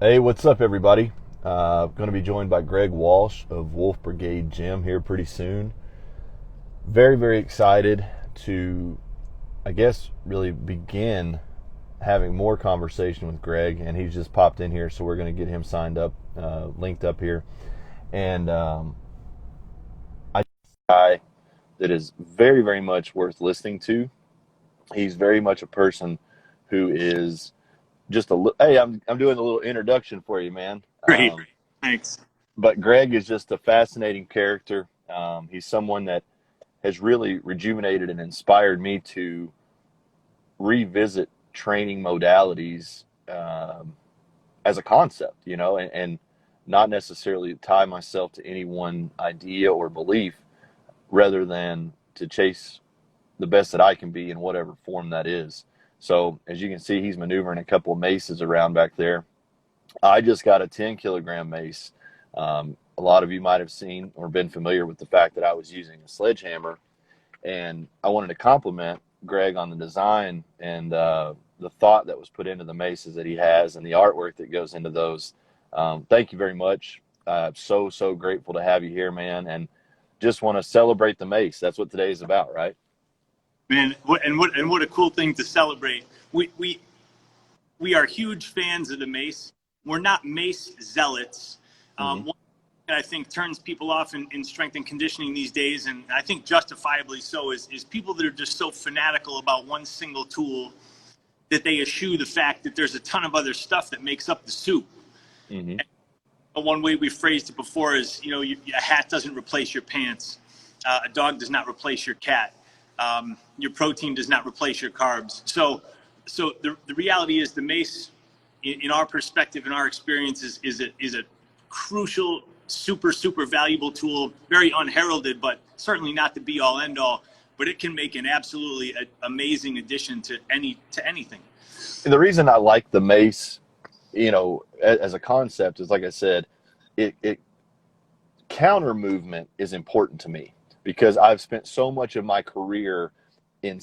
Hey, what's up, everybody? Going to be joined by Greg Walsh of Wolf Brigade Gym here pretty soon. Very, very excited to, I guess, really begin having more conversation with Greg, and he's just popped in here, so we're going to get him signed up, linked up here. And I guy that is very, very much worth listening to. He's very much a person who is just hey, I'm doing a little introduction for you, man. Great. Thanks. But Greg is just a fascinating character. He's someone that has really rejuvenated and inspired me to revisit training modalities as a concept, and not necessarily tie myself to any one idea or belief, rather than to chase the best that I can be in whatever form that is. So as you can see, he's maneuvering a couple of maces around back there. I just got a 10-kilogram mace. A lot of you might have seen or been familiar with the fact that I was using a sledgehammer, and I wanted to compliment Greg on the design and the thought that was put into the maces that he has and the artwork that goes into those. Thank you very much. So grateful to have you here, man, and just want to celebrate the mace. That's what today is about, right? Man, what a cool thing to celebrate. We are huge fans of the Mace. We're not Mace zealots. Mm-hmm. One thing that I think turns people off in strength and conditioning these days, and I think justifiably so, is people that are just so fanatical about one single tool that they eschew the fact that there's a ton of other stuff that makes up the soup. Mm-hmm. And one way we phrased it before is, a hat doesn't replace your pants. A dog does not replace your cat. Your protein does not replace your carbs. So the reality is the Mace, in our perspective, in our experience, is a crucial, super valuable tool, very unheralded, but certainly not the be all end all. But it can make an absolutely amazing addition to anything. The reason I like the mace, as a concept is, like I said, it counter movement is important to me because I've spent so much of my career in,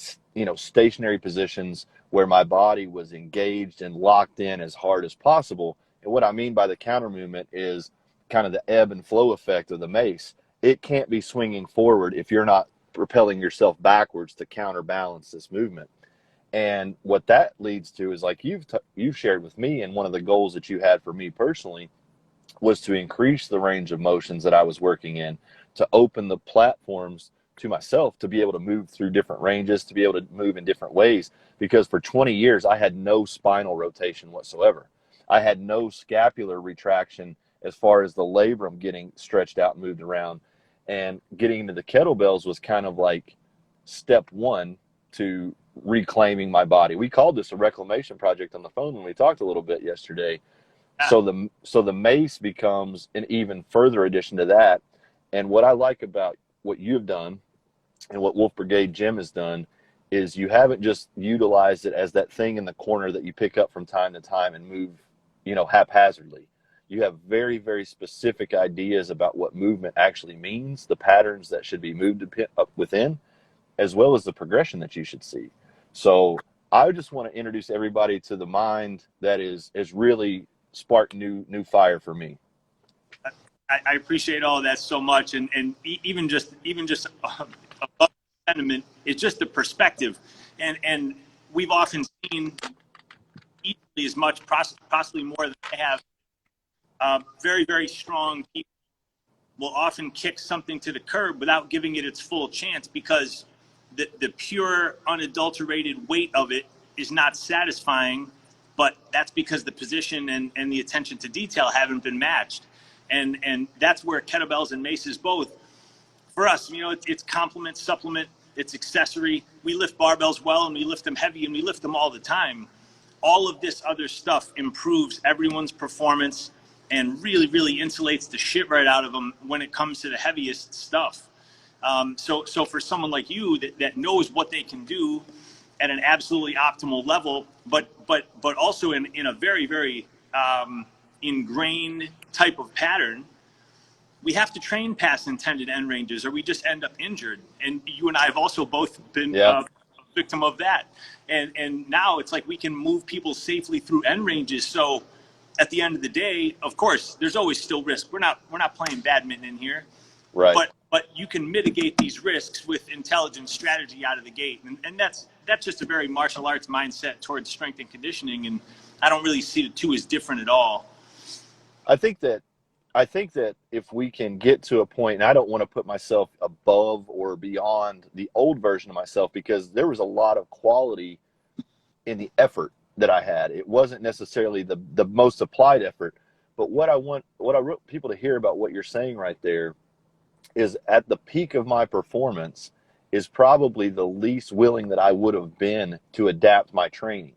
stationary positions where my body was engaged and locked in as hard as possible. And what I mean by the counter movement is kind of the ebb and flow effect of the mace. It can't be swinging forward if you're not propelling yourself backwards to counterbalance this movement. And what that leads to is, like you've shared with me, and one of the goals that you had for me personally was to increase the range of motions that I was working in, to open the platforms to myself to be able to move through different ranges, to be able to move in different ways. Because for 20 years, I had no spinal rotation whatsoever. I had no scapular retraction as far as the labrum getting stretched out and moved around. And getting into the kettlebells was kind of like step one to reclaiming my body. We called this a reclamation project on the phone when we talked a little bit yesterday. So the mace becomes an even further addition to that. And what I like about what you've done and what Wolf Brigade Gym has done is you haven't just utilized it as that thing in the corner that you pick up from time to time and move, haphazardly. You have very, very specific ideas about what movement actually means, the patterns that should be moved up within, as well as the progression that you should see. So I just want to introduce everybody to the mind that is really sparked new fire for me. I appreciate all of that so much, and even just above sentiment, it's just the perspective, and we've often seen equally as much, possibly more than I have. Very, very strong people will often kick something to the curb without giving it its full chance because the pure, unadulterated weight of it is not satisfying, but that's because the position and the attention to detail haven't been matched. And that's where kettlebells and maces both, for us, it's complement, supplement, it's accessory. We lift barbells well, and we lift them heavy, and we lift them all the time. All of this other stuff improves everyone's performance and really, really insulates the shit right out of them when it comes to the heaviest stuff. So for someone like you that knows what they can do at an absolutely optimal level, but also in a very, very ingrained type of pattern, we have to train past intended end ranges or we just end up injured. And you and I have also both been a victim of that. And now it's like we can move people safely through end ranges. So at the end of the day, of course, there's always still risk. We're not playing badminton in here, Right. But you can mitigate these risks with intelligent strategy out of the gate, and that's just a very martial arts mindset towards strength and conditioning, and I don't really see the two as different at all. I think that if we can get to a point, and I don't want to put myself above or beyond the old version of myself, because there was a lot of quality in the effort that I had. It wasn't necessarily the most applied effort, but what I want people to hear about what you're saying right there is, at the peak of my performance is probably the least willing that I would have been to adapt my training.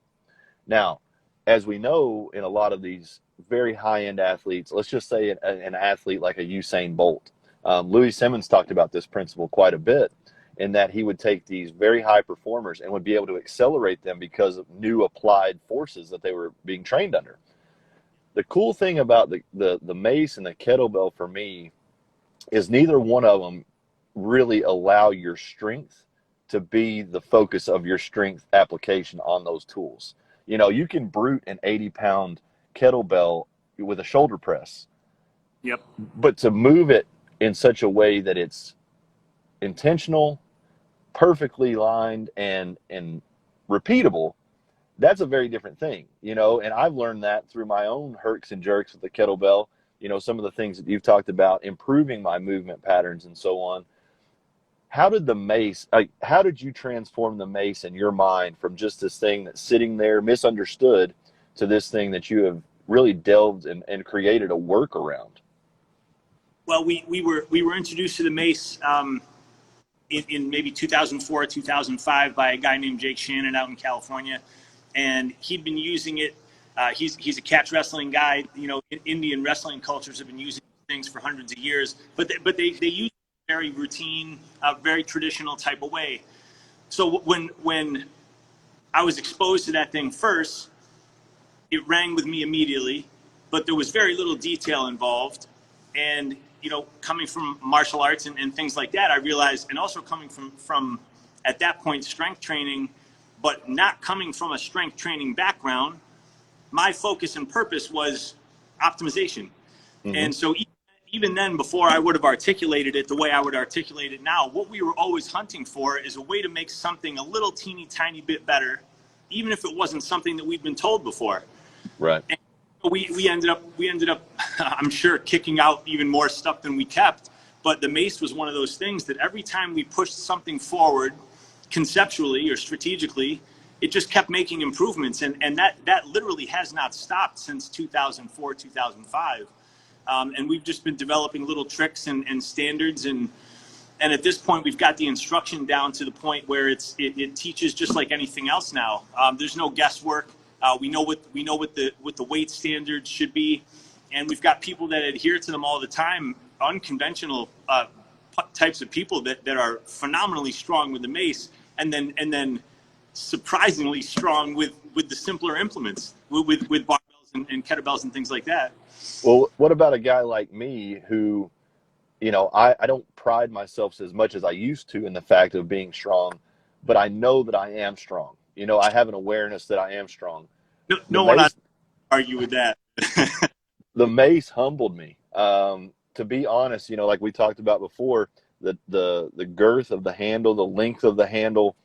Now, as we know, in a lot of these very high-end athletes, let's just say an athlete like a Usain Bolt, Louis Simmons talked about this principle quite a bit, in that he would take these very high performers and would be able to accelerate them because of new applied forces that they were being trained under. The cool thing about the mace and the kettlebell for me is neither one of them really allow your strength to be the focus of your strength application on those tools. You know, you can brute an 80-pound kettlebell with a shoulder press. Yep. But to move it in such a way that it's intentional, perfectly lined, and repeatable, that's a very different thing, you know. And I've learned that through my own herks and jerks with the kettlebell. You know, some of the things that you've talked about, improving my movement patterns and so on. How did the mace, how did you transform the mace in your mind from just this thing that's sitting there misunderstood to this thing that you have really delved and created a work around? Well, we were introduced to the mace in maybe 2004, 2005 by a guy named Jake Shannon out in California, and he'd been using it. He's a catch wrestling guy. You know, Indian wrestling cultures have been using things for hundreds of years, but they use it in a very routine, very traditional type of way. So when I was exposed to that thing first, it rang with me immediately, but there was very little detail involved. And, you know, coming from martial arts and things like that, I realized, and also coming from at that point, strength training, but not coming from a strength training background, my focus and purpose was optimization. Mm-hmm. And so even then, before I would have articulated it the way I would articulate it now, what we were always hunting for is a way to make something a little teeny tiny bit better, even if it wasn't something that we'd been told before. Right. And we ended up, I'm sure, kicking out even more stuff than we kept. But the mace was one of those things that every time we pushed something forward, conceptually or strategically, it just kept making improvements. And that literally has not stopped since 2004, 2005. And we've just been developing little tricks and standards. And at this point, we've got the instruction down to the point where it teaches just like anything else now. There's no guesswork. We know what the weight standards should be, and we've got people that adhere to them all the time. Unconventional types of people that are phenomenally strong with the mace, and then surprisingly strong with the simpler implements, with barbells and kettlebells and things like that. Well, what about a guy like me who, you know, I don't pride myself as much as I used to in the fact of being strong, but I know that I am strong. You know, I have an awareness that I am strong. No one would argue with that. The mace humbled me. To be honest, you know, like we talked about before, the girth of the handle, the length of the handle,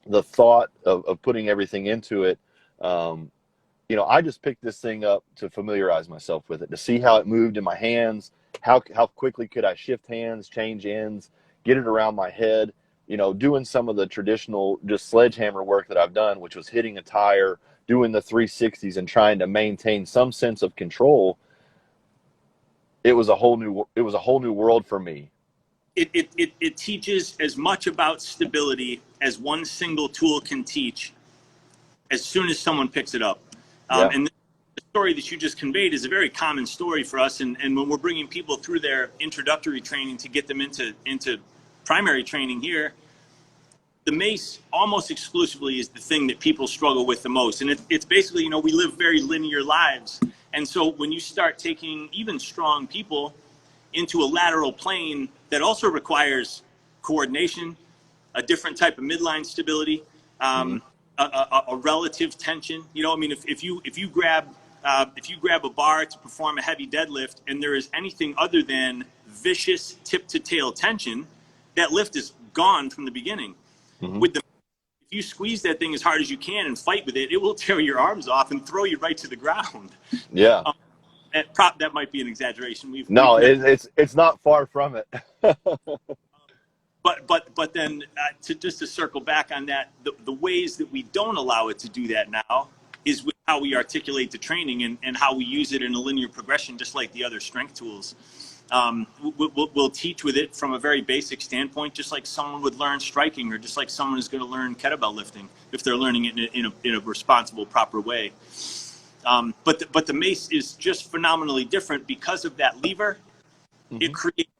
the thought of putting everything into it. You know, I just picked this thing up to familiarize myself with it, to see how it moved in my hands, how quickly could I shift hands, change ends, get it around my head. You know, doing some of the traditional just sledgehammer work that I've done, which was hitting a tire, doing the 360s and trying to maintain some sense of control. It was a whole new world for me. It teaches as much about stability as one single tool can teach as soon as someone picks it up. Yeah. And the story that you just conveyed is a very common story for us. And when we're bringing people through their introductory training to get them into primary training here, the mace almost exclusively is the thing that people struggle with the most. And it's basically, you know, we live very linear lives. And so when you start taking even strong people into a lateral plane that also requires coordination, a different type of midline stability, a relative tension, you know, I mean, if you grab If you grab a bar to perform a heavy deadlift and there is anything other than vicious tip to tail tension, that lift is gone from the beginning. Mm-hmm. With the If you squeeze that thing as hard as you can and fight with it, it will tear your arms off and throw you right to the ground. Yeah. That might be an exaggeration. It's not far from it. But then to circle back on that, the ways that we don't allow it to do that now is with how we articulate the training and how we use it in a linear progression, just like the other strength tools. We'll teach with it from a very basic standpoint, just like someone would learn striking, or just like someone is going to learn kettlebell lifting if they're learning it in a responsible, proper way. But the Mace is just phenomenally different because of that lever. Mm-hmm. It creates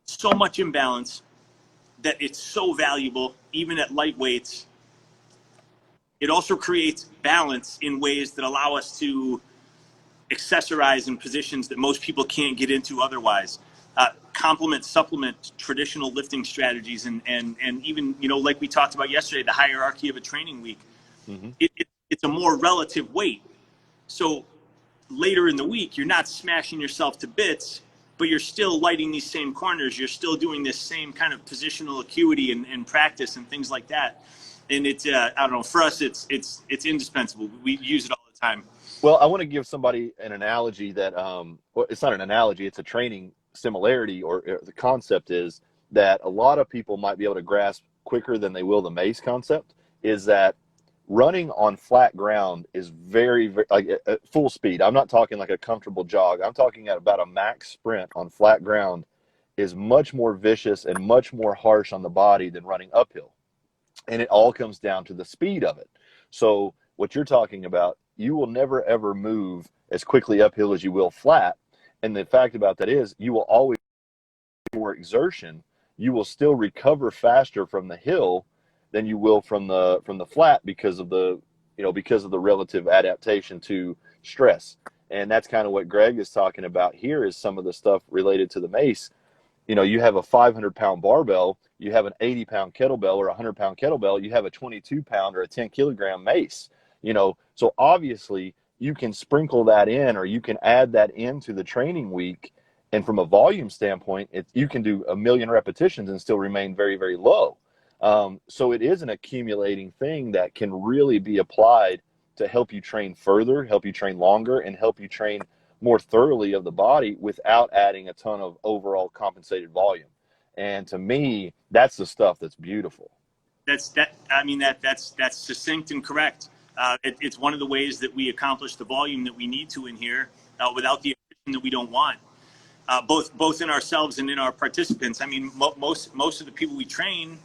so much imbalance that it's so valuable, even at light weights. It also creates balance in ways that allow us to accessorize in positions that most people can't get into otherwise. Complement, supplement traditional lifting strategies, and even, like we talked about yesterday, the hierarchy of a training week. Mm-hmm. It's a more relative weight. So later in the week, you're not smashing yourself to bits, but you're still lighting these same corners. You're still doing this same kind of positional acuity and practice and things like that. And it's, I don't know, for us, it's indispensable. We use it all the time. Well, I want to give somebody an analogy that, well, it's not an analogy, it's a training similarity, or the concept is that a lot of people might be able to grasp quicker than they will the Mace concept, is that running on flat ground is very, very, like at full speed. I'm not talking like a comfortable jog. I'm talking at about a max sprint on flat ground is much more vicious and much more harsh on the body than running uphill. And it all comes down to the speed of it. So what you're talking about, you will never, ever move as quickly uphill as you will flat. And the fact about that is you will always more exertion. You will still recover faster from the hill than you will from the flat because of the relative adaptation to stress. And that's kind of what Greg is talking about here, is some of the stuff related to the Mace. You have a 500-pound barbell, you have an 80-pound kettlebell or a 100-pound kettlebell, you have a 22-pound or a 10-kilogram Mace. So obviously you can sprinkle that in, or you can add that into the training week. And from a volume standpoint, you can do 1,000,000 repetitions and still remain very, very low. So it is an accumulating thing that can really be applied to help you train further, help you train longer, and help you train more thoroughly of the body without adding a ton of overall compensated volume. And to me, that's the stuff that's beautiful. That's succinct and correct. It's one of the ways that we accomplish the volume that we need to in here without the attrition that we don't want, both in ourselves and in our participants. I mean, most of the people we train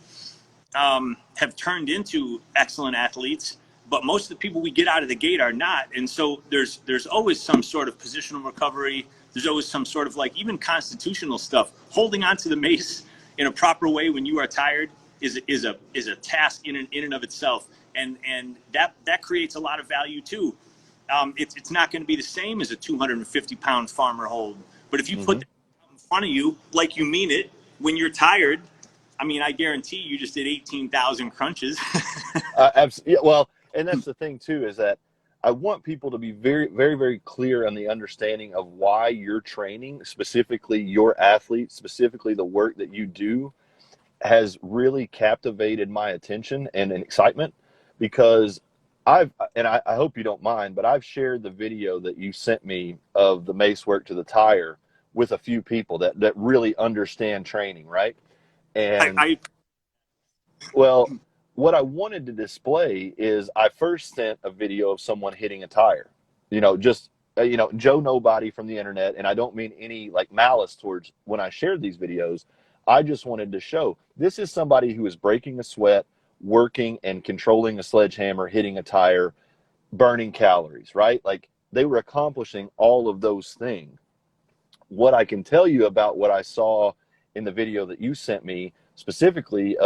have turned into excellent athletes, but most of the people we get out of the gate are not. And so there's always some sort of positional recovery. There's always some sort of, like, even constitutional stuff. Holding on to the Mace in a proper way when you are tired is a task in and of itself. And that creates a lot of value too. It's not going to be the same as a 250-pound farmer hold, but if you put that in front of you like you mean it when you're tired, I mean, I guarantee you just did 18,000 crunches. Absolutely. Yeah, well, and that's the thing too, is that I want people to be very, very, very clear on the understanding of why you're training, specifically your athlete, specifically the work that you do, has really captivated my attention and excitement, because I hope you don't mind, but I've shared the video that you sent me of the Mace work to the tire with a few people that really understand training, right? And well, what I wanted to display is I first sent a video of someone hitting a tire, just, Joe Nobody from the internet. And I don't mean any like malice towards when I shared these videos. I just wanted to show this is somebody who is breaking a sweat, working and controlling a sledgehammer, hitting a tire, burning calories, right? Like, they were accomplishing all of those things. What I can tell you about what I saw in the video that you sent me specifically,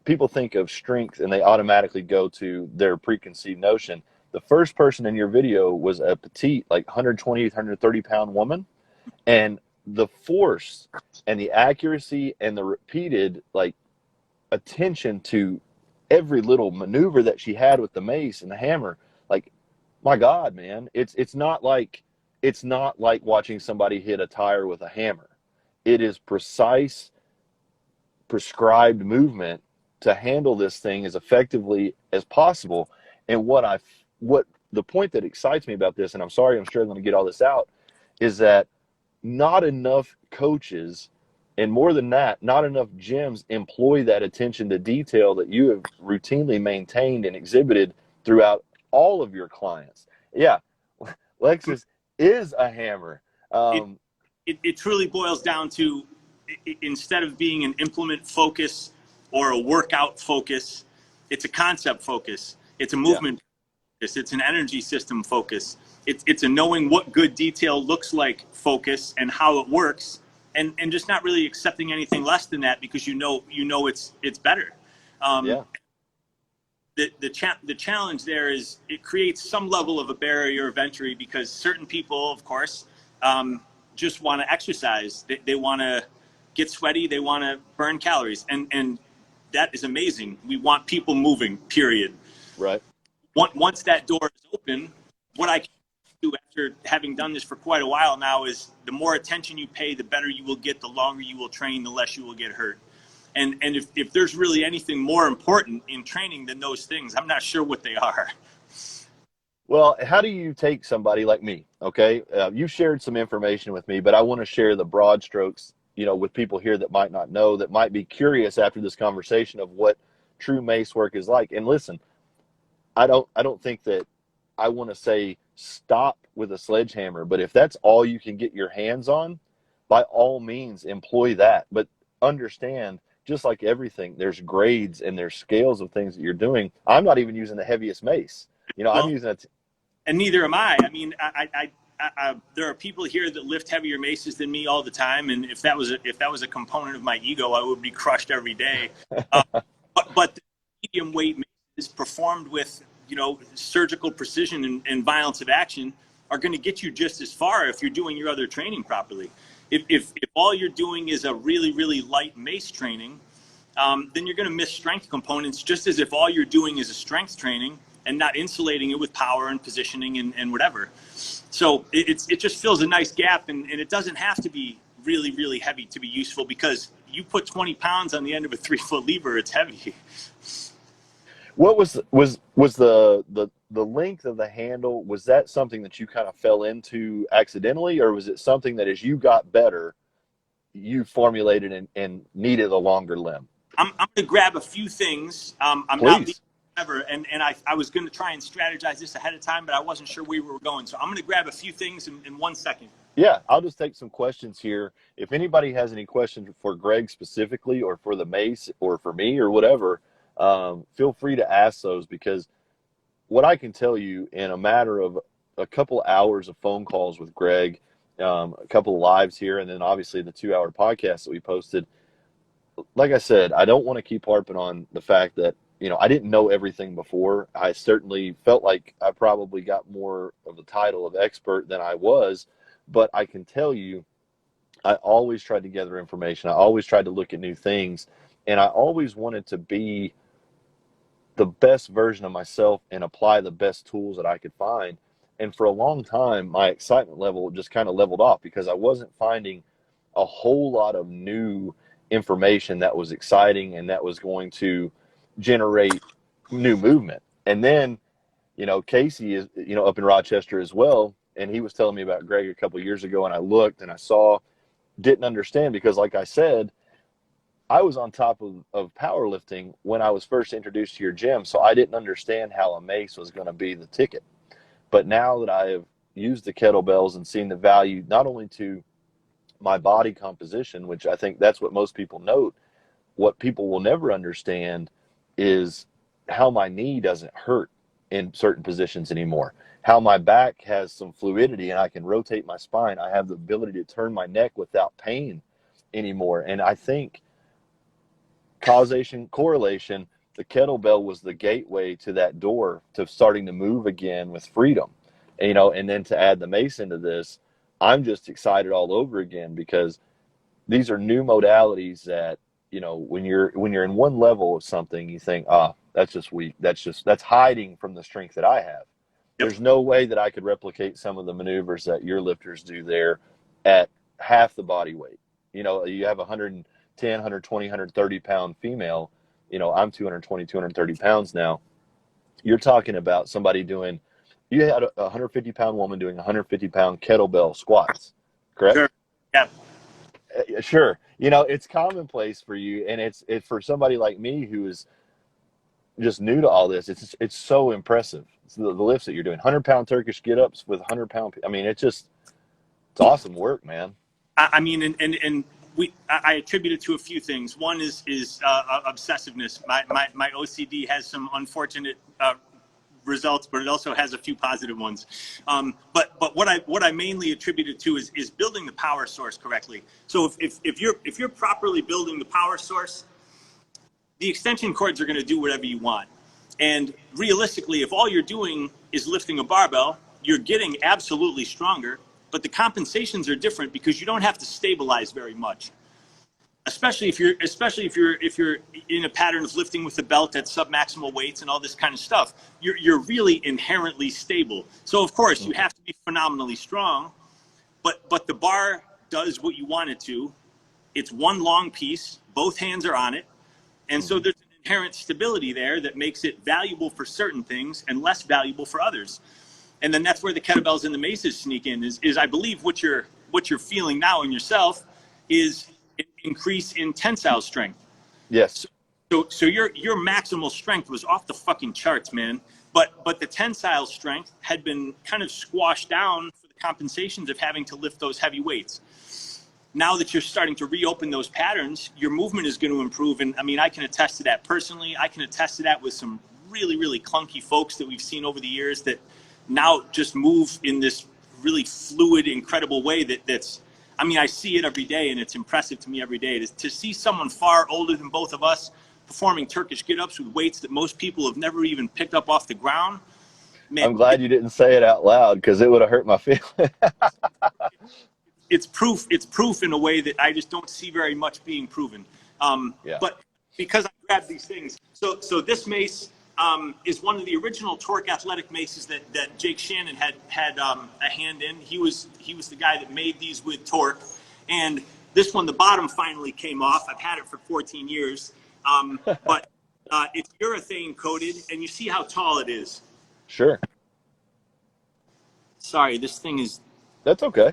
people think of strength and they automatically go to their preconceived notion. The first person in your video was a petite, like 120, 130 pound woman. And the force and the accuracy and the repeated, like, attention to every little maneuver that she had with the Mace and the hammer, like, my God, man, it's not like watching somebody hit a tire with a hammer. It is precise, prescribed movement to handle this thing as effectively as possible. And what the point that excites me about this, and I'm sorry I'm struggling to get all this out, is that not enough coaches, and more than that, not enough gyms employ that attention to detail that you have routinely maintained and exhibited throughout all of your clients. Yeah, Lexus is a hammer. It, Um, it truly boils down to, instead of being an implement focus or a workout focus, it's a concept focus. It's a yeah, movement focus. It's an energy system focus. It's a knowing what good detail looks like focus and how it works, and just not really accepting anything less than that, because it's better. yeah, The challenge there is it creates some level of a barrier of entry, because certain people, of course, just want to exercise. They want to get sweaty. They want to burn calories, and that is amazing. We want people moving. Period. right. Once that door is open, what I can do after having done this for quite a while now is, the more attention you pay, the better you will get, the longer you will train, the less you will get hurt. And if there's really anything more important in training than those things, I'm not sure what they are. Well, how do you take somebody like me? Okay, you shared some information with me, but I want to share the broad strokes, with people here that might not know, that might be curious after this conversation of what true mace work is like. And listen, I don't think that I want to say stop with a sledgehammer, but if that's all you can get your hands on, by all means employ that. But understand, just like everything, there's grades and there's scales of things that you're doing. I'm not even using the heaviest mace. I'm Well, using a and neither am I. I mean, there are people here that lift heavier maces than me all the time, and if that was a component of my ego, I would be crushed every day. But the medium weight maces performed with surgical precision and violence of action are going to get you just as far if you're doing your other training properly. If all you're doing is a really, really light mace training, then you're going to miss strength components, just as if all you're doing is a strength training and not insulating it with power and positioning and whatever. So it just fills a nice gap, and it doesn't have to be really, really heavy to be useful, because you put 20 pounds on the end of a 3-foot lever, it's heavy. What was the length of the handle? Was that something that you kind of fell into accidentally, or was it something that as you got better, you formulated and needed a longer limb? I'm going to grab a few things. I'm not leaving Please. ever, and I was going to try and strategize this ahead of time, but I wasn't sure where we were going. So I'm going to grab a few things in 1 second. Yeah, I'll just take some questions here. If anybody has any questions for Greg specifically, or for the mace, or for me, or whatever, feel free to ask those, because what I can tell you, in a matter of a couple hours of phone calls with Greg, a couple of lives here, and then obviously the 2-hour podcast that we posted, like I said, I don't want to keep harping on the fact that, I didn't know everything before. I certainly felt like I probably got more of the title of expert than I was, but I can tell you, I always tried to gather information. I always tried to look at new things, and I always wanted to be the best version of myself and apply the best tools that I could find. And for a long time, my excitement level just kind of leveled off, because I wasn't finding a whole lot of new information that was exciting and that was going to generate new movement. And then, Casey is, up in Rochester as well. And he was telling me about Greg a couple of years ago, and I looked and I saw, didn't understand, because like I said, I was on top of powerlifting when I was first introduced to your gym. So I didn't understand how a mace was going to be the ticket. But now that I have used the kettlebells and seen the value, not only to my body composition, which I think that's what most people note, what people will never understand is how my knee doesn't hurt in certain positions anymore, how my back has some fluidity and I can rotate my spine. I have the ability to turn my neck without pain anymore. And I think causation, correlation, the kettlebell was the gateway to that door to starting to move again with freedom. And then to add the mace into this, I'm just excited all over again, because these are new modalities that, when you're in one level of something, you think, that's just weak. That's hiding from the strength that I have. Yep. There's no way that I could replicate some of the maneuvers that your lifters do there at half the body weight. You know, you have 110, 120, 130 pound female. You know, I'm 220, 230 pounds now. You're talking about somebody doing, you had a 150 pound woman doing 150 pound kettlebell squats, correct? Sure. Yeah. Sure. You know, it's commonplace for you. And it's for somebody like me who is just new to all this. It's so impressive. It's the lifts that you're doing, 100-pound Turkish get-ups with 100-pound. I mean, it's awesome work, man. I mean, I attribute it to a few things. One is obsessiveness. My OCD has some unfortunate results, but it also has a few positive ones. But what I mainly attribute it to is building the power source correctly. So if you're properly building the power source, the extension cords are going to do whatever you want. And realistically, if all you're doing is lifting a barbell, you're getting absolutely stronger, but the compensations are different because you don't have to stabilize very much. Especially if you're in a pattern of lifting with the belt at submaximal weights and all this kind of stuff, you're really inherently stable. So of course you have to be phenomenally strong, but the bar does what you want it to. It's one long piece, both hands are on it. And so there's an inherent stability there that makes it valuable for certain things and less valuable for others. And then that's where the kettlebells and the maces sneak in. Is I believe what you're feeling now in yourself is an increase in tensile strength. Yes. So your maximal strength was off the fucking charts, man. But the tensile strength had been kind of squashed down for the compensations of having to lift those heavy weights. Now that you're starting to reopen those patterns, your movement is going to improve. And I mean, I can attest to that personally. I can attest to that with some really, really clunky folks that we've seen over the years that now just move in this really fluid, incredible way that's, I mean, I see it every day and it's impressive to me every day to see someone far older than both of us performing Turkish get-ups with weights that most people have never even picked up off the ground. Man, I'm glad you didn't say it out loud because it would have hurt my feelings. it's proof in a way that I just don't see very much being proven. Yeah. But because I grabbed these things, so this mace is one of the original Torque athletic maces that Jake Shannon had a hand in. He was the guy that made these with Torque, and this one, the bottom finally came off. I've had it for 14 years, but it's urethane coated, and you see how tall it is. Sure. Sorry, this thing is. That's okay.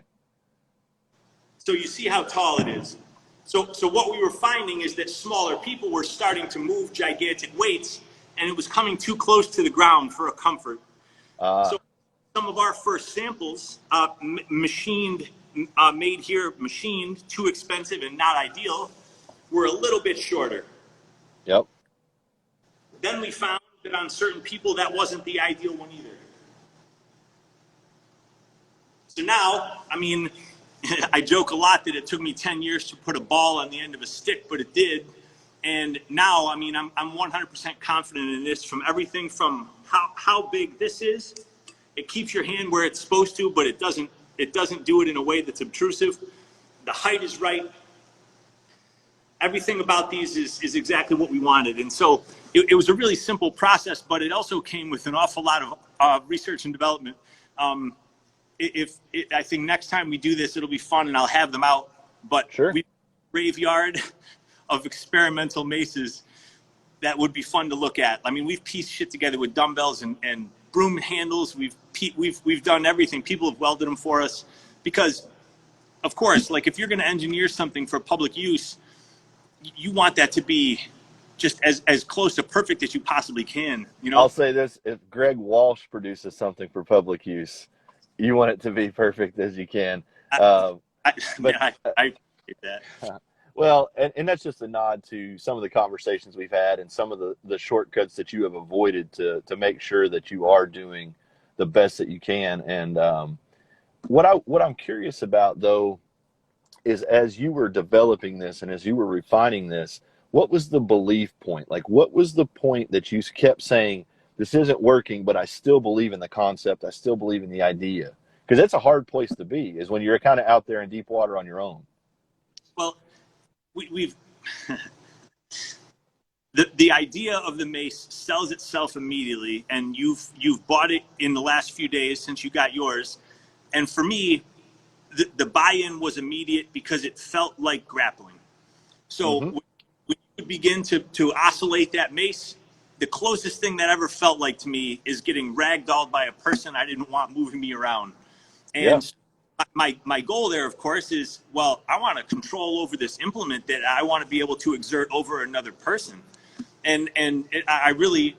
So you see how tall it is. So what we were finding is that smaller people were starting to move gigantic weights, and it was coming too close to the ground for a comfort. So some of our first samples, made here, machined, too expensive and not ideal, were a little bit shorter. Yep. Then we found that on certain people, that wasn't the ideal one either. So now, I mean, I joke a lot that it took me 10 years to put a ball on the end of a stick, but it did. And now, I mean, I'm 100% confident in this, from everything from how big this is. It keeps your hand where it's supposed to, but it doesn't do it in a way that's obtrusive. The height is right. Everything about these is exactly what we wanted. And so it was a really simple process, but it also came with an awful lot of research and development. I think next time we do this, it'll be fun and I'll have them out. But Sure. we graveyard of experimental maces that would be fun to look at. I mean, we've pieced shit together with dumbbells and broom handles. We've done everything. People have welded them for us because, of course, like if you're going to engineer something for public use, you want that to be just as close to perfect as you possibly can. You know, I'll say this: if Greg Walsh produces something for public use, you want it to be perfect as you can. I But appreciate that. well, and that's just a nod to some of the conversations we've had and some of the shortcuts that you have avoided to make sure that you are doing the best that you can. And what I'm curious about, though, is as you were developing this and as you were refining this, what was the belief point? Like, what was the point that you kept saying, this isn't working, but I still believe in the concept. I still believe in the idea. Because that's a hard place to be, is when you're kind of out there in deep water on your own. Well, we've the idea of the Mace sells itself immediately, and you've bought it in the last few days since you got yours. And for me, the buy-in was immediate because it felt like grappling. So Mm-hmm. when you begin to oscillate that Mace, the closest thing that ever felt like to me is getting ragdolled by a person I didn't want moving me around. Yeah. And my goal there, of course, is, well, I want to control over this implement that I want to be able to exert over another person. And I really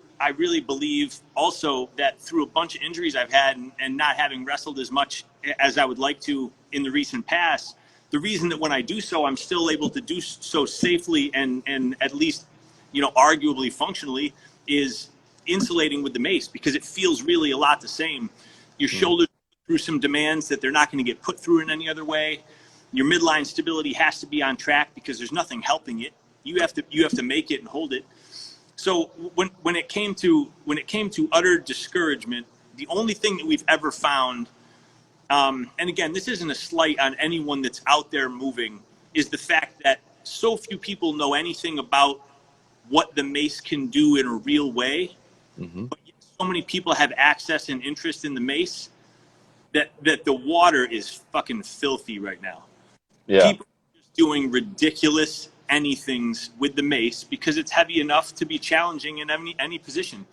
believe also that through a bunch of injuries I've had and not having wrestled as much as I would like to in the recent past, the reason that when I do so, I'm still able to do so safely and at least, arguably functionally, is insulating with the Mace, because it feels really a lot the same. Your Mm-hmm. shoulders through some demands that they're not going to get put through in any other way. Your midline stability has to be on track because there's nothing helping it. You have to make it and hold it. So when it came to utter discouragement, the only thing that we've ever found, and again, this isn't a slight on anyone that's out there moving, is the fact that so few people know anything about what the Mace can do in a real way. Mm-hmm. But yet so many people have access and interest in the Mace that the water is fucking filthy right now. Yeah. People are just doing ridiculous anythings with the Mace because it's heavy enough to be challenging in any position.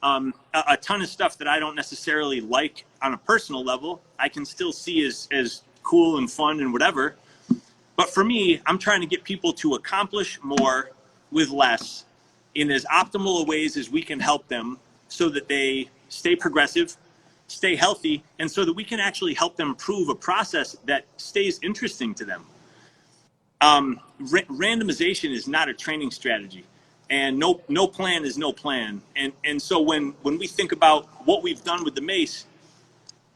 A ton of stuff that I don't necessarily like on a personal level, I can still see as cool and fun and whatever. But for me, I'm trying to get people to accomplish more with less in as optimal a ways as we can help them, so that they stay progressive, stay healthy, and so that we can actually help them prove a process that stays interesting to them. Randomization is not a training strategy, and no plan is no plan. And so when we think about what we've done with the Mace,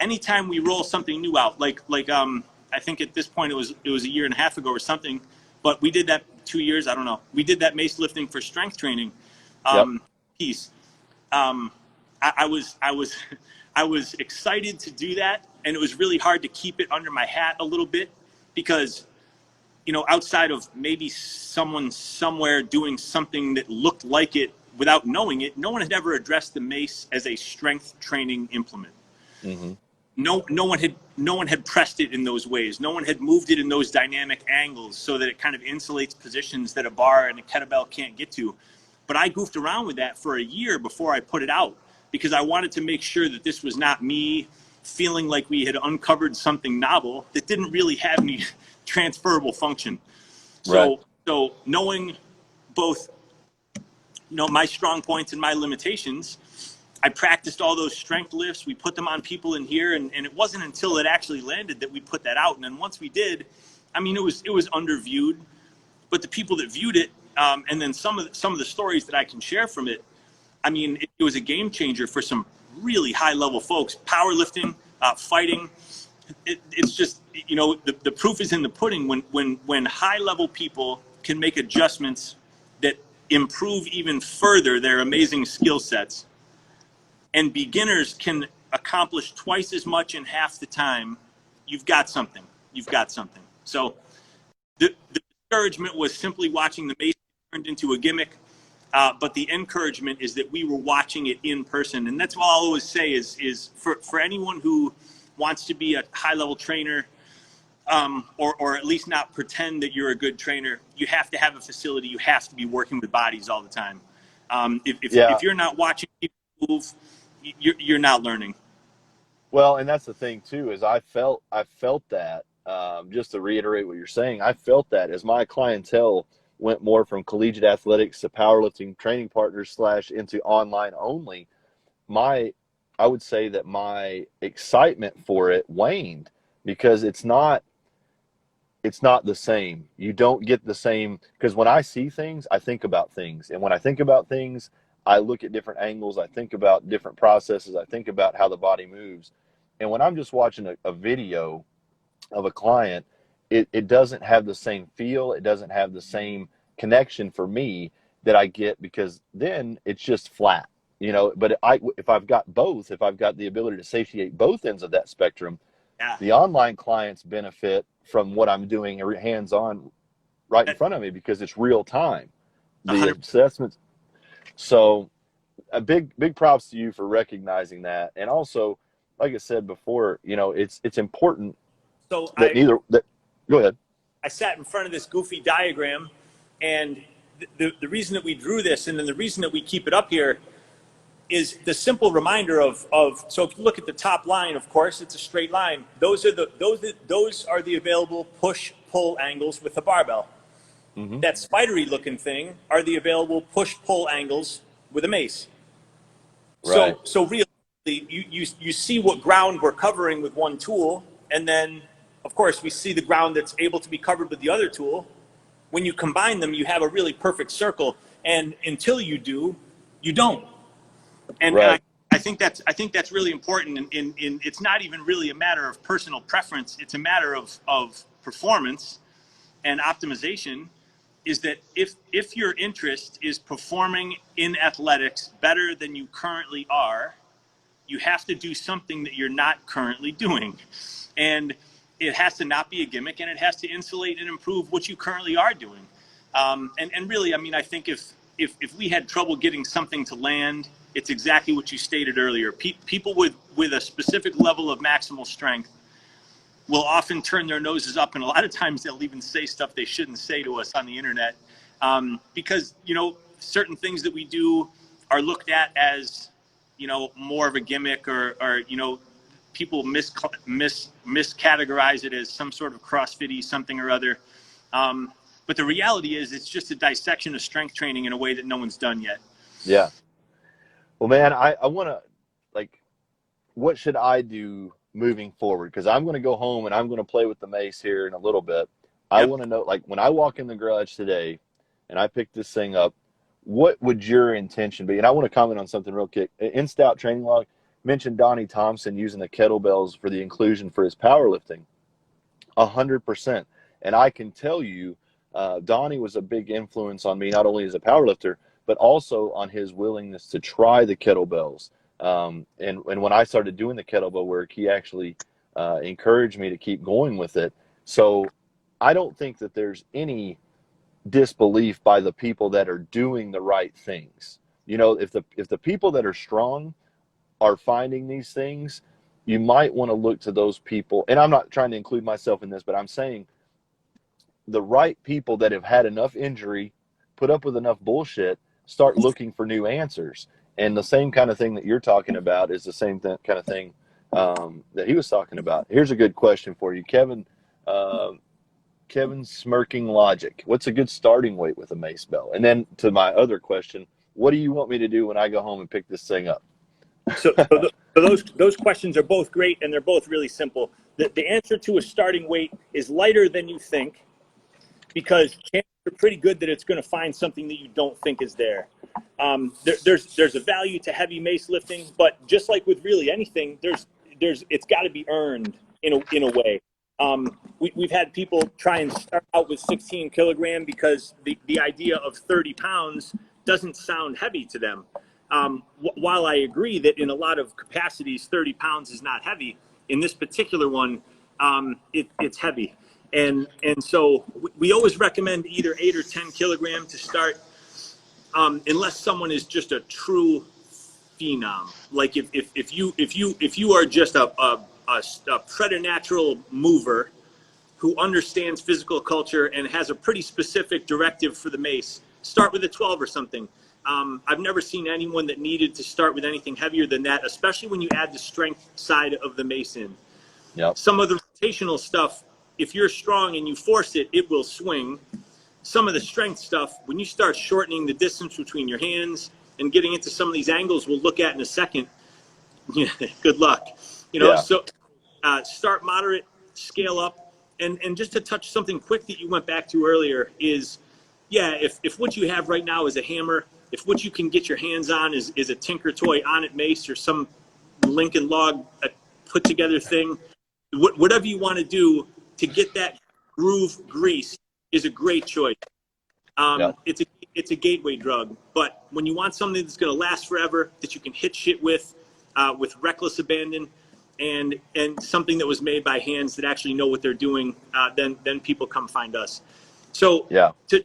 anytime we roll something new out, like I think at this point it was a year and a half ago or something, but we did that 2 years. I don't know. We did that Mace lifting for strength training Yep. piece. I was I was excited to do that, and it was really hard to keep it under my hat a little bit because, outside of maybe someone somewhere doing something that looked like it without knowing it, no one had ever addressed the Mace as a strength training implement. Mm-hmm. No one had pressed it in those ways. No one had moved it in those dynamic angles so that it kind of insulates positions that a bar and a kettlebell can't get to. But I goofed around with that for a year before I put it out, because I wanted to make sure that this was not me feeling like we had uncovered something novel that didn't really have any transferable function. Right. So knowing both, my strong points and my limitations, I practiced all those strength lifts. We put them on people in here, and it wasn't until it actually landed that we put that out. And then once we did, I mean, it was underviewed, but the people that viewed it, and then some of the stories that I can share from it, I mean, it was a game changer for some really high level folks, powerlifting, fighting. It's just, the proof is in the pudding when high level people can make adjustments that improve even further their amazing skill sets, and beginners can accomplish twice as much in half the time. You've got something. So the discouragement was simply watching the Mace turned into a gimmick. But the encouragement is that we were watching it in person. And that's what I'll always say is for anyone who wants to be a high-level trainer, or at least not pretend that you're a good trainer, you have to have a facility. You have to be working with bodies all the time. If you're not watching people move, you're not learning. Well, and that's the thing too, is I felt that, just to reiterate what you're saying, I felt that as my clientele went more from collegiate athletics to powerlifting training partners / into online only, I would say that my excitement for it waned, because it's not the same. You don't get the same, because when I see things, I think about things. And when I think about things, I look at different angles. I think about different processes. I think about how the body moves. And when I'm just watching a video of a client, it doesn't have the same feel. It doesn't have the same connection for me that I get, because then it's just flat, but if I've got both, if I've got the ability to satiate both ends of that spectrum, Yeah. the online clients benefit from what I'm doing hands-on right in front of me, because it's real time. The 100%. assessments, So a big props to you for recognizing that. And also, like I said before, it's important So that neither that go ahead. I sat in front of this goofy diagram, and the reason that we drew this, and then the reason that we keep it up here, is the simple reminder of so if you look at the top line, of course, it's a straight line. Those are the available push pull angles with the barbell. Hmm. That spidery looking thing are the available push pull angles with a mace. Right. So really, you see what ground we're covering with one tool, and then of course we see the ground that's able to be covered with the other tool. When you combine them, you have a really perfect circle, and until you do, you don't. And Right. I think that's really important. In it's not even really a matter of personal preference. It's a matter of performance and optimization. Is that if your interest is performing in athletics better than you currently are, you have to do something that you're not currently doing, and it has to not be a gimmick, and it has to insulate and improve what you currently are doing. And really, I mean, I think if we had trouble getting something to land, it's exactly what you stated earlier. People with a specific level of maximal strength will often turn their noses up, and a lot of times they'll even say stuff they shouldn't say to us on the internet, because certain things that we do are looked at as more of a gimmick, or people miscategorize it as some sort of CrossFit-y something or other. But the reality is, it's just a dissection of strength training in a way that no one's done yet. Yeah. Well, man, I want to, like, what should I do moving forward? Because I'm going to go home and I'm going to play with the mace here in a little bit. I Yep. want to know, like, when I walk in the garage today and I pick this thing up, what would your intention be? And I want to comment on something real quick. In Stout Training Log, mentioned Donnie Thompson using the kettlebells for the inclusion for his powerlifting. 100%. And I can tell you, Donnie was a big influence on me, not only as a powerlifter, but also on his willingness to try the kettlebells. And when I started doing the kettlebell work, he actually encouraged me to keep going with it. So I don't think that there's any disbelief by the people that are doing the right things. If the people that are strong are finding these things, you might want to look to those people. And I'm not trying to include myself in this, but I'm saying the right people that have had enough injury, put up with enough bullshit, start looking for new answers. And the same kind of thing that you're talking about is the same kind of thing that he was talking about. Here's a good question for you, Kevin. Kevin Smirking Logic. What's a good starting weight with a mace bell? And then to my other question, what do you want me to do when I go home and pick this thing up? So those questions are both great, and they're both really simple. The answer to a starting weight is lighter than you think, because chances are pretty good that it's going to find something that you don't think is there. There's a value to heavy mace lifting, but just like with really anything, it's got to be earned in a way. We've had people try and start out with 16 kilogram because the idea of 30 pounds doesn't sound heavy to them. While I agree that in a lot of capacities, 30 pounds is not heavy, in this particular one, it's heavy. And so we always recommend either 8 or 10 kilogram to start, unless someone is just a true phenom. Like if you are just a preternatural mover who understands physical culture and has a pretty specific directive for the mace, start with a 12 or something. I've never seen anyone that needed to start with anything heavier than that, especially when you add the strength side of the mace in. Yep. Some of the rotational stuff, if you're strong and you force it, it will swing. Some of the strength stuff, when you start shortening the distance between your hands and getting into some of these angles we'll look at in a second, good luck. Yeah. So start moderate, scale up. And just to touch something quick that you went back to earlier is, if what you have right now is a hammer, if what you can get your hands on is a Tinker Toy On-It Mace or some Lincoln Log put together thing, whatever you want to do to get that groove greased is a great choice. Yep. It's a gateway drug, but when you want something that's going to last forever, that you can hit shit with reckless abandon, and something that was made by hands that actually know what they're doing, then people come find us. So Yeah. to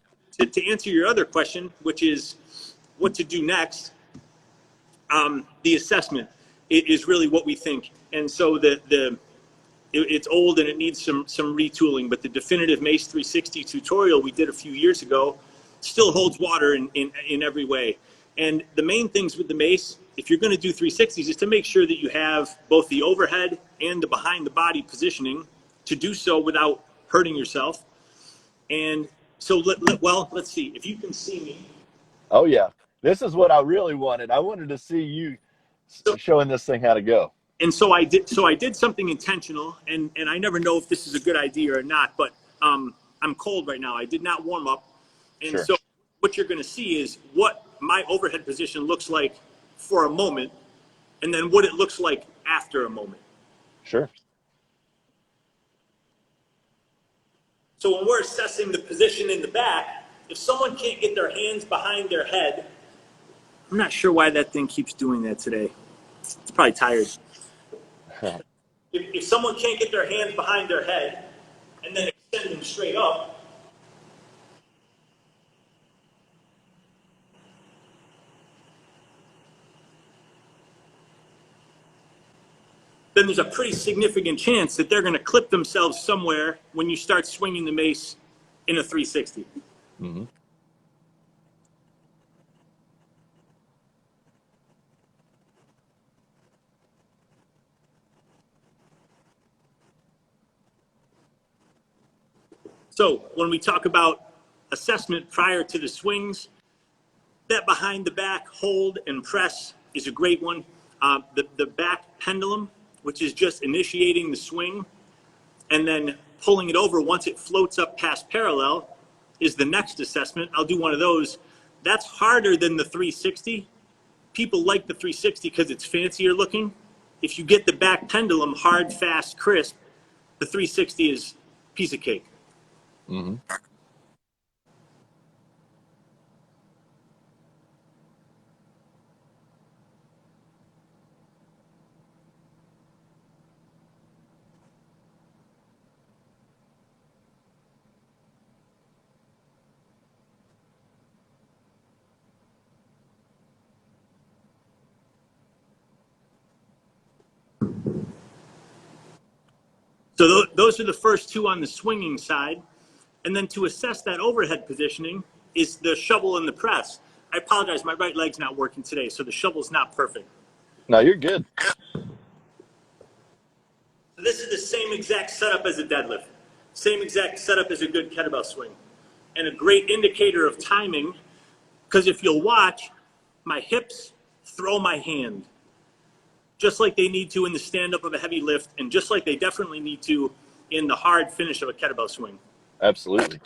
answer your other question, which is what to do next, the assessment is really what we think. And so it's old and it needs some retooling, but the definitive Mace 360 tutorial we did a few years ago still holds water in every way. And the main things with the Mace, if you're going to do 360s, is to make sure that you have both the overhead and the behind the body positioning to do so without hurting yourself. And so, let's see if you can see me. Oh yeah, this is what I really wanted. I wanted to see you showing this thing how to go. And so I did. So I did something intentional, and I never know if this is a good idea or not. But I'm cold right now. I did not warm up, and Sure. so what you're going to see is what my overhead position looks like for a moment, and then what it looks like after a moment. Sure. So when we're assessing the position in the back, if someone can't get their hands behind their head, I'm not sure why that thing keeps doing that today. It's probably tired. If someone can't get their hands behind their head and then extend them straight up, then there's a pretty significant chance that they're going to clip themselves somewhere when you start swinging the mace in a 360. Mm-hmm. So when we talk about assessment prior to the swings, that behind the back hold and press is a great one. The back pendulum, which is just initiating the swing and then pulling it over once it floats up past parallel, is the next assessment. I'll do one of those. That's harder than the 360. People like the 360 because it's fancier looking. If you get the back pendulum hard, fast, crisp, the 360 is a piece of cake. Mm-hmm. So those are the first two on the swinging side. And then to assess that overhead positioning is the shovel and the press. I apologize, my right leg's not working today, so the shovel's not perfect. No, you're good. So this is the same exact setup as a deadlift, same exact setup as a good kettlebell swing, and a great indicator of timing, because if you'll watch, my hips throw my hand, just like they need to in the stand-up of a heavy lift, and just like they definitely need to in the hard finish of a kettlebell swing. Absolutely.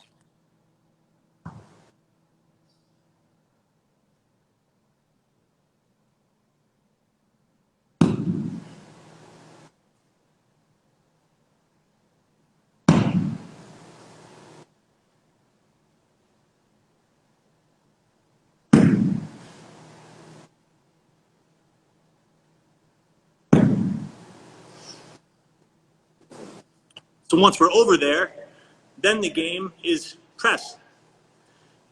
So once we're over there, then the game is press.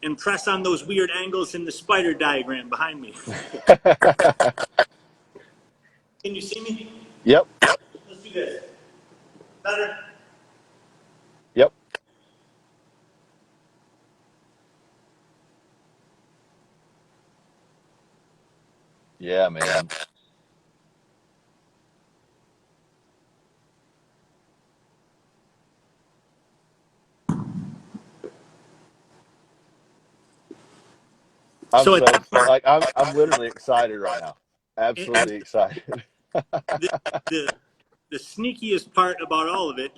And press on those weird angles in the spider diagram behind me. Can you see me? Yep. Let's do this. Better? Yep. Yeah, man. I'm literally excited right now. Absolutely excited. the sneakiest part about all of it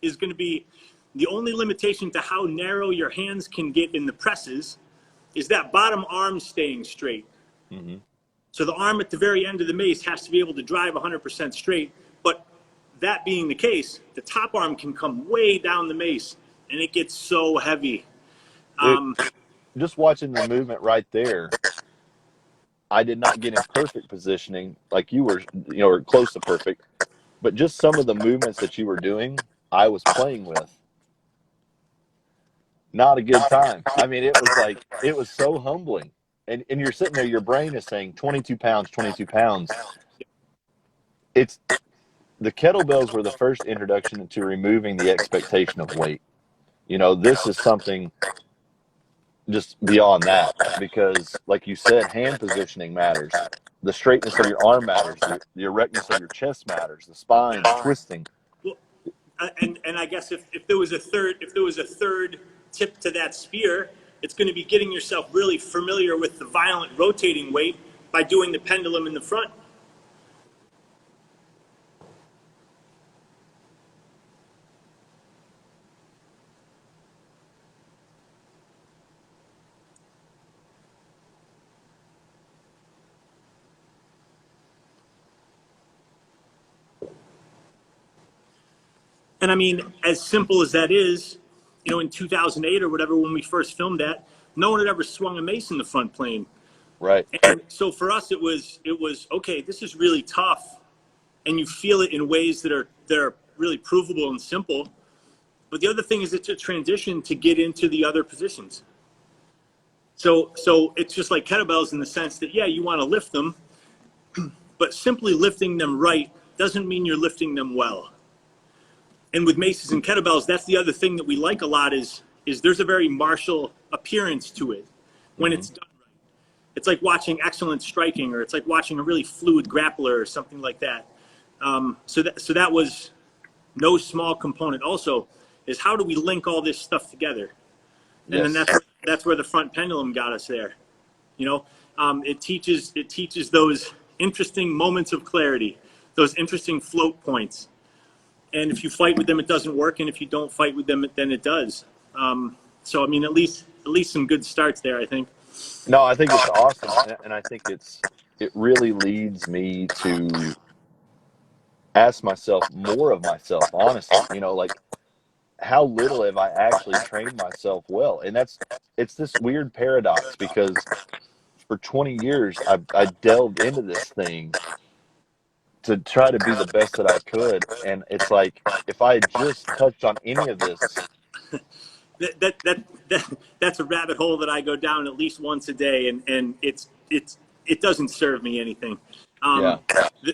is going to be the only limitation to how narrow your hands can get in the presses is that bottom arm staying straight. Mm-hmm. So the arm at the very end of the mace has to be able to drive 100% straight. But that being the case, the top arm can come way down the mace, and it gets so heavy. Just watching the movement right there, I did not get in perfect positioning like you were, or close to perfect. But just some of the movements that you were doing, I was playing with. Not a good time. I mean, it was so humbling. and you're sitting there, your brain is saying 22 pounds, 22 pounds. It's the kettlebells were the first introduction into removing the expectation of weight. This is something just beyond that, because like you said, hand positioning matters. The straightness of your arm matters. The erectness of your chest matters. The spine, the twisting. Well, and I guess if there was a third tip to that spear, it's going to be getting yourself really familiar with the violent rotating weight by doing the pendulum in the front. And I mean, as simple as that is, in 2008 or whatever, when we first filmed that, no one had ever swung a mace in the front plane. Right. And so for us, it was okay. This is really tough, and you feel it in ways that are really provable and simple. But the other thing is, it's a transition to get into the other positions. So it's just like kettlebells in the sense that, yeah, you want to lift them, but simply lifting them right doesn't mean you're lifting them well. And with maces and kettlebells, that's the other thing that we like a lot is there's a very martial appearance to it when it's done right. It's like watching excellent striking, or it's like watching a really fluid grappler or something like that. So that was no small component. Also, is how do we link all this stuff together? And then that's where the front pendulum got us there. It teaches those interesting moments of clarity, those interesting float points. And if you fight with them, it doesn't work. And if you don't fight with them, then it does. So, I mean, at least some good starts there, I think. No, I think it's awesome. And I think it really leads me to ask myself more of myself, honestly, like, how little have I actually trained myself well? And it's this weird paradox, because for 20 years, I delved into this thing to try to be the best that I could. And it's like, if I had just touched on any of this. That's a rabbit hole that I go down at least once a day, and it doesn't serve me anything.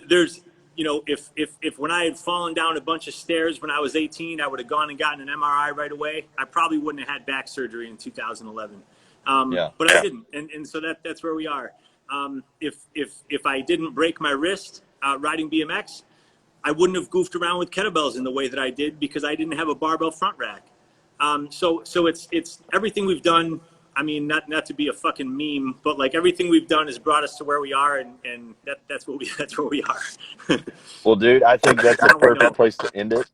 There's, if when I had fallen down a bunch of stairs when I was 18, I would have gone and gotten an MRI right away, I probably wouldn't have had back surgery in 2011. But I didn't, and so that's where we are. If I didn't break my wrist riding BMX, I wouldn't have goofed around with kettlebells in the way that I did, because I didn't have a barbell front rack. So it's everything we've done. I mean, not to be a fucking meme, but like everything we've done has brought us to where we are, and that's where we are. Well, dude, I think that's a perfect place to end it.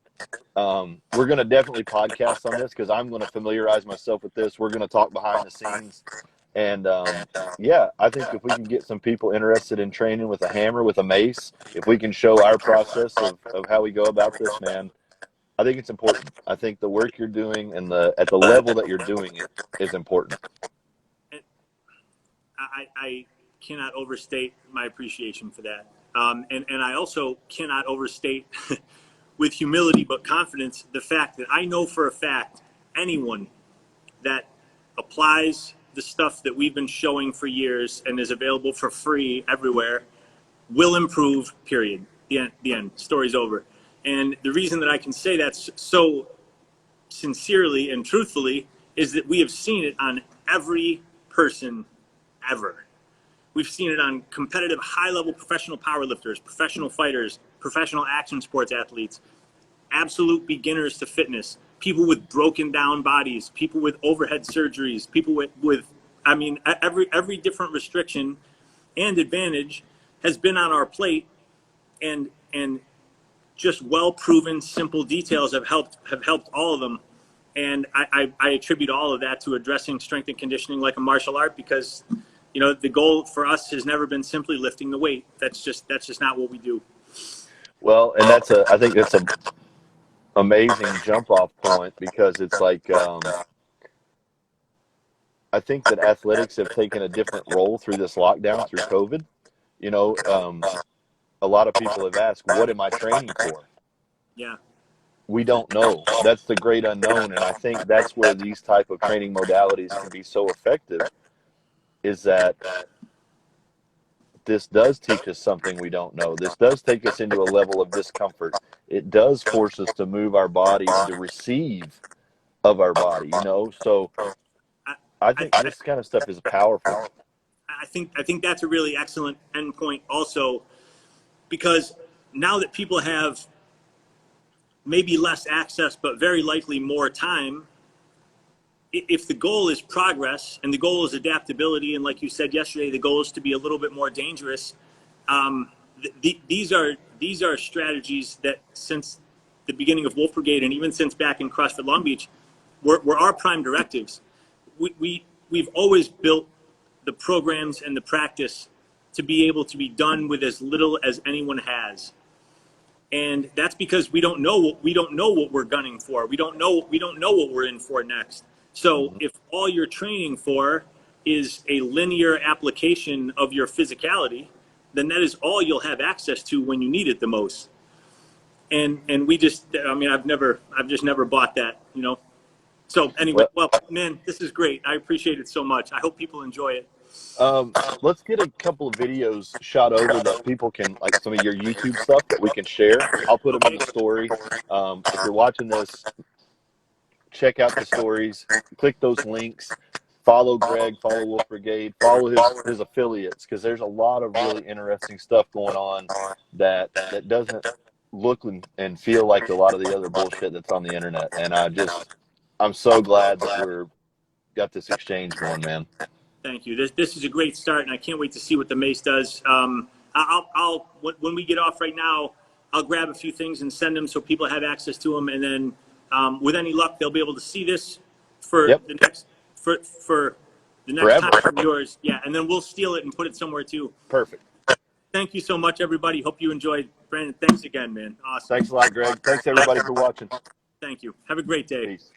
We're going to definitely podcast on this, because I'm going to familiarize myself with this. We're going to talk behind the scenes. And yeah, I think if we can get some people interested in training with a hammer, with a mace, if we can show our process of how we go about this, man, I think it's important. I think the work you're doing and at the level that you're doing it is important. I cannot overstate my appreciation for that. And I also cannot overstate, with humility but confidence, the fact that I know for a fact anyone that applies the stuff that we've been showing for years and is available for free everywhere will improve, period. The end. Story's over. And the reason that I can say that so sincerely and truthfully is that we have seen it on every person ever. We've seen it on competitive, high-level professional powerlifters, professional fighters, professional action sports athletes, absolute beginners to fitness, people with broken down bodies, people with overhead surgeries, people with I mean, every different restriction and advantage has been on our plate, and just well-proven, simple details have helped all of them. And I attribute all of that to addressing strength and conditioning like a martial art, because, the goal for us has never been simply lifting the weight. That's just not what we do. Well, and I think that's a amazing jump off point, because it's like, I think that athletics have taken a different role through this lockdown, through COVID. A lot of people have asked, what am I training for? Yeah. We don't know. That's the great unknown. And I think that's where these type of training modalities can be so effective, is that this does teach us something we don't know. This does take us into a level of discomfort. It does force us to move our body and to receive of our body, you know? So I, I I, think this kind of stuff is powerful. I think that's a really excellent endpoint also, because now that people have maybe less access, but very likely more time, if the goal is progress and the goal is adaptability, and like you said yesterday, the goal is to be a little bit more dangerous, these are strategies that since the beginning of Wolf Brigade and even since back in CrossFit Long Beach, were our prime directives. We've always built the programs and the practice to be able to be done with as little as anyone has. And that's because we don't know what we're gunning for. We don't know what we're in for next. So Mm-hmm. if all you're training for is a linear application of your physicality, then that is all you'll have access to when you need it the most. And we just, I mean, I've just never bought that, you know. So anyway, Well, well, man, this is great. I appreciate it so much. I hope people enjoy it. let's get a couple of videos shot over that people can, like some of your YouTube stuff that we can share. I'll put them in Okay. the story. If you're watching this, check out the stories, click those links, follow Greg, follow Wolf Brigade, follow his affiliates, because there's a lot of really interesting stuff going on that doesn't look and feel like a lot of the other bullshit that's on the internet. And I'm so glad that we're got this exchange going, man. Thank you. This is a great start, and I can't wait to see what the Mace does. I'll when we get off right now, I'll grab a few things and send them so people have access to them, and then with any luck, they'll be able to see this for Yep, the next for the next time forever. from yours. Yeah, and then we'll steal it and put it somewhere too. Perfect. Thank you so much, everybody. Hope you enjoyed. Brandon, thanks again, man. Awesome. Thanks a lot, Greg. Thanks everybody for watching. Thank you. Have a great day. Peace.